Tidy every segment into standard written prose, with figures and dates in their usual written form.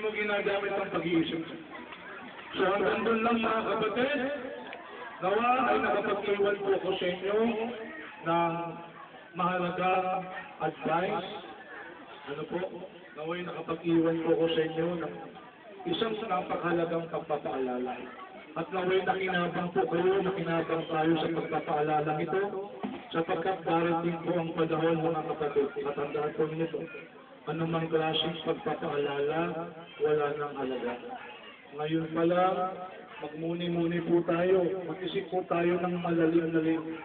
mo ginagamit ang pag-iisip. So hanggang doon lang mga kapatid, nawa ay nakapag-iwan po ko sa inyo ng mahalagang advice. Ano po? Nawa ay nakapag-iwan po ko sa inyo ng isang napakahalagang pagpapaalala. At naway nakinabang po kayo, nakinabang tayo sa pagpapaalala ito, sapagkat darating po ang panahon mga kapatid. Matandaan po nito, anumang klaseng pagpapaalala, wala nang halaga. Ngayon pa lang, magmuni-muni po tayo, mag-isip po tayo ng malalim-lalim.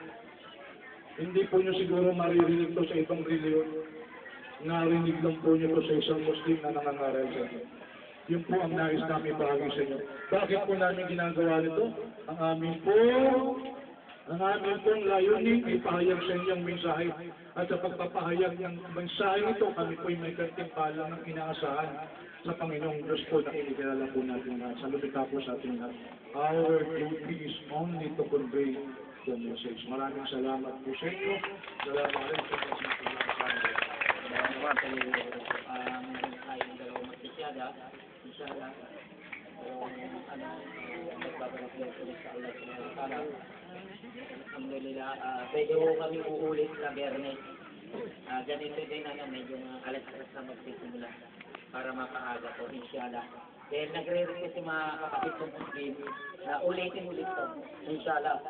Hindi po nyo siguro maririnig to sa ibang reliyon. Narinig lang po nyo to sa isang Muslim na nangangaral sa inyo. Yun po ang nais namin bahagi sa inyo. Bakit po namin ginagawa nito? Ang amin pong layunin ay pahayag sa inyong mensahe. At sa pagpapahayag ng mensahe ito, kami po ay may kantimpala ng inaasahan sa Panginoong Diyos po na inikilala po natin lahat. Sa lumita po sa ating lahat. Our duty is only to convey the message. Maraming salamat po sa inyo. Salamat rin po sa inyo. Inshallah, nagbabalak lang ulit sa Allah subhanahu wa ta'ala. Alhamdulillah, pwede ko kami uulit sa Bernet. Ganito din medyo alas-alas na magsisimula para mapaaga po, inshallah. Dahil nagre-request si mga kapatid kong Muslim na ulitin ulit po, inshallah.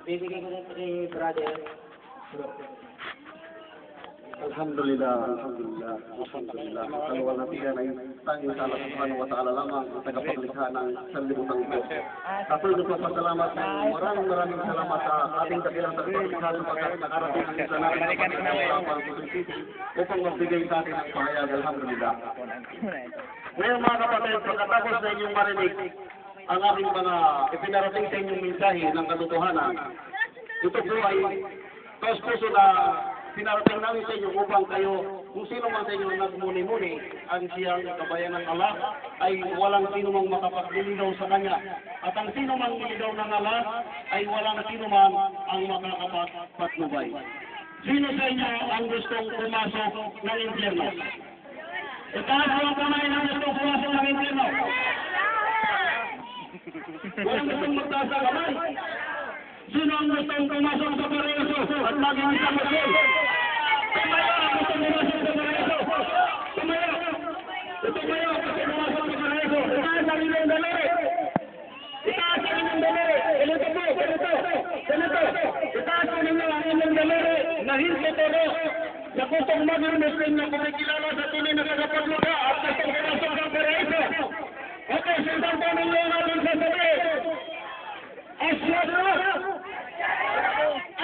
Bibigay ko rin kay brother. Alhamdulillah. Kalwalatian ay tanging sa Allah subhanahu wa ta'ala lamang ang tagapaglikha ng sanlibutan ito. Patuloy ko pasalamat ng maraming salamat sa ating kabilang tagapaglikha sapagkat nakarating ang isa natin upang magbigay sa atin ng pahayag. Alhamdulillah. Ngayon mga kapatid, pagkatapos sa inyong marinig ang aming mga ipinarating sa inyong mensahe ng katotohanan, ito po ay taos-puso na pinarating namin sa inyo upang kayo, kung sino man sa inyo nagmuni-muni, ang siyang kabayan ng Allah, ay walang sino mang makapagliligaw sa Kanya. At ang sino mang niligaw ng Allah, ay walang sino man ang makakapagpatnubay. Sino sa inyo ang gustong pumasok ng impyerno? Itaas mo ang kamay ng gustong pumasok ng impyerno. Walang gustong magtaas ang kamay. Sino ang gustong pumasok sa paraiso at maging isang Muslim? Tumaya ang gustong pumasok sa paraiso. Tumaya ang gustong pumasok sa paraiso. Itaas ang inyong daliri. Itaas ang inyong daliri. Ganito po, ganito. Itaas ang inyong daliri na hindi todo na gustong maging Muslim na kumikilala sa tunay na tagapaglikha at gustong pumasok sa paraiso. Okay, sintan po ninyo ang ating sasabihin. Asyhadu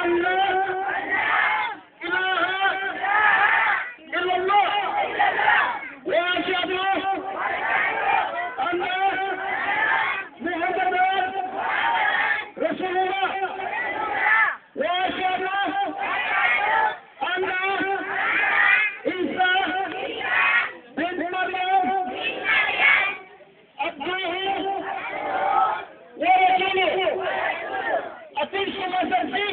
an la ilaha illallah wa asyhadu anna Muhammadan Rasulullah wa asyhadu anna Isa bin Maryam abduhu wa rasuluhu. Ating sumasaksi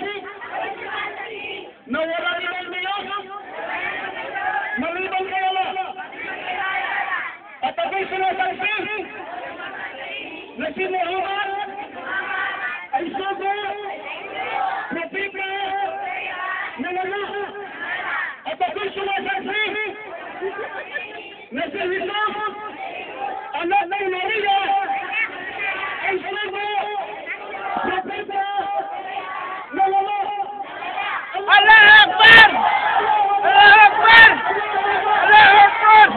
na wala ibang Diyos maliban kay Allah. At ating sumasaksi na si Muhammad ay sugo, propeta ng Allah. At ating sumasaksi na si Jesus, anak ng Maria, ay sugo, propeta ng Allah. Allah Akbar! Allah Akbar! Allah Akbar!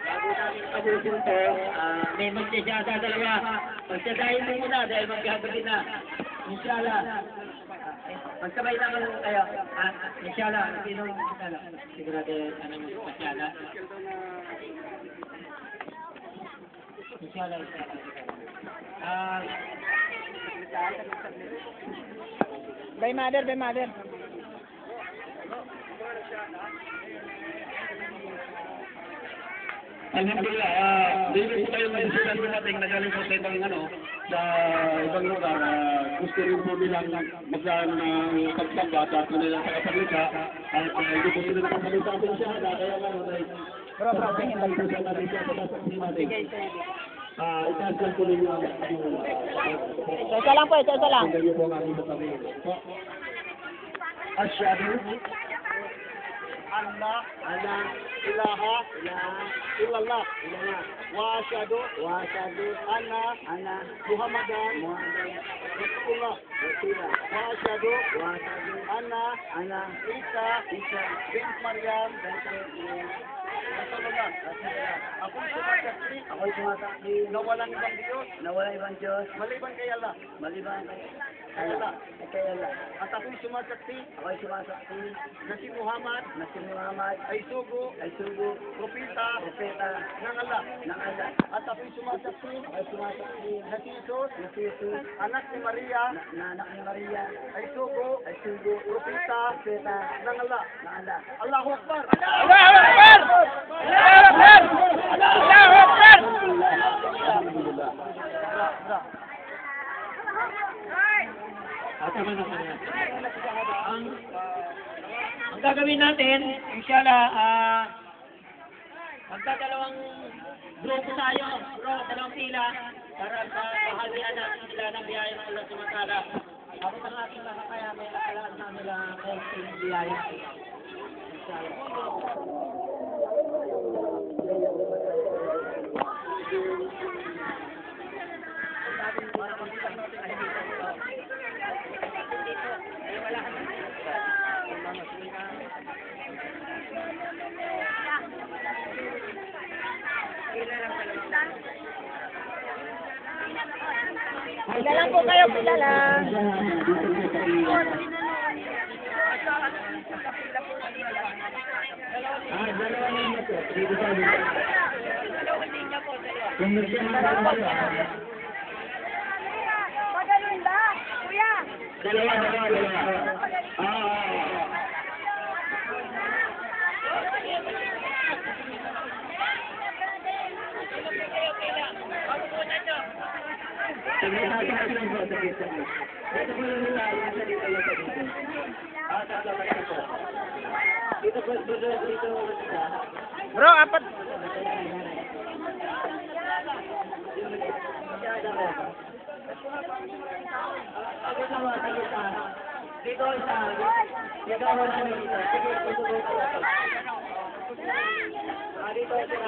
Bago namin tapusin po, may magsasyada talaga. Magsasayin mo muna dahil magkagabi na. Inshallah. Magsabay naman kayo. Inshallah. Sinong inshallah? Sigurado magsasyada. Inshallah. By mother. Alhamdulillah, hindi po tayo mag-isipan dumating na galing po sa ibang sa ibang lugar. Gusto rin po nilang maglaan ng pagsamba at nila sa kapaglikha. At hindi po sila nakapaglikha po siya. Kaya nga, Bro, tingin lang. Itasan ko ninyo ang Isa lang po, isa lang. tingnan niyo po ang aming sasabihin. Asyhadu Allah, anna ilaha illallah wa asyhadu anna Muhammadan Rasulullah wa asyhadu anna Isa bin Maryam Rasulullah. Ako'y sumasaksi na walang ibang Diyos maliban kay Allah. At ako'y sumasaksi na si Muhammad ay sugo propeta ng Allah. At ako'y sumasaksi na si Jesus anak ni Maria ay sugo propeta ng Allah. Allahu Akbar. Allahu Akbar! Allahu Akbar! Allahu Akbar! Ang gagawin natin, inshallah, magdadalawang grupo tayo, dalawang pila, para pahagian natin sila ng biyaya ng Allah sumatala. Ako sa ating mga kaya may nakalaan sa nila konting biyaya. Pila lang po kayo, pila lang. Pagaling ba? Kuya! Bro, apat. Dito isa. Dito ako na dito. Sige, dito. Dito isa.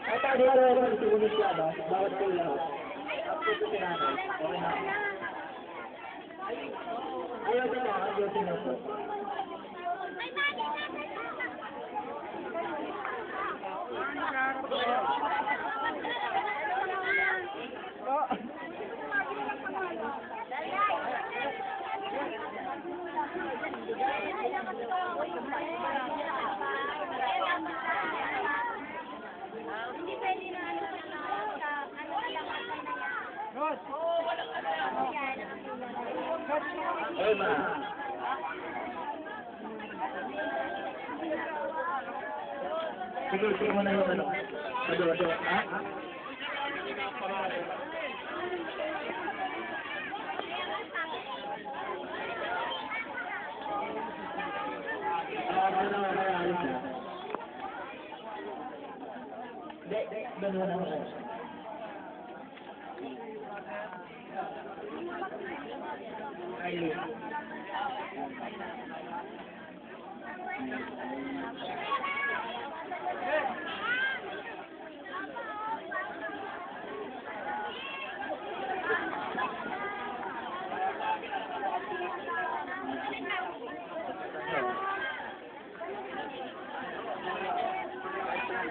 Ay, tayo na ito ulit siya ba? Bawat ko lang. Ako ito sinanay. Okay na. Ayaw din ako. Sige mo na yung ano. Ado. Ha?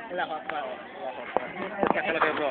Wala ka pa. Wala ka pa. Bro.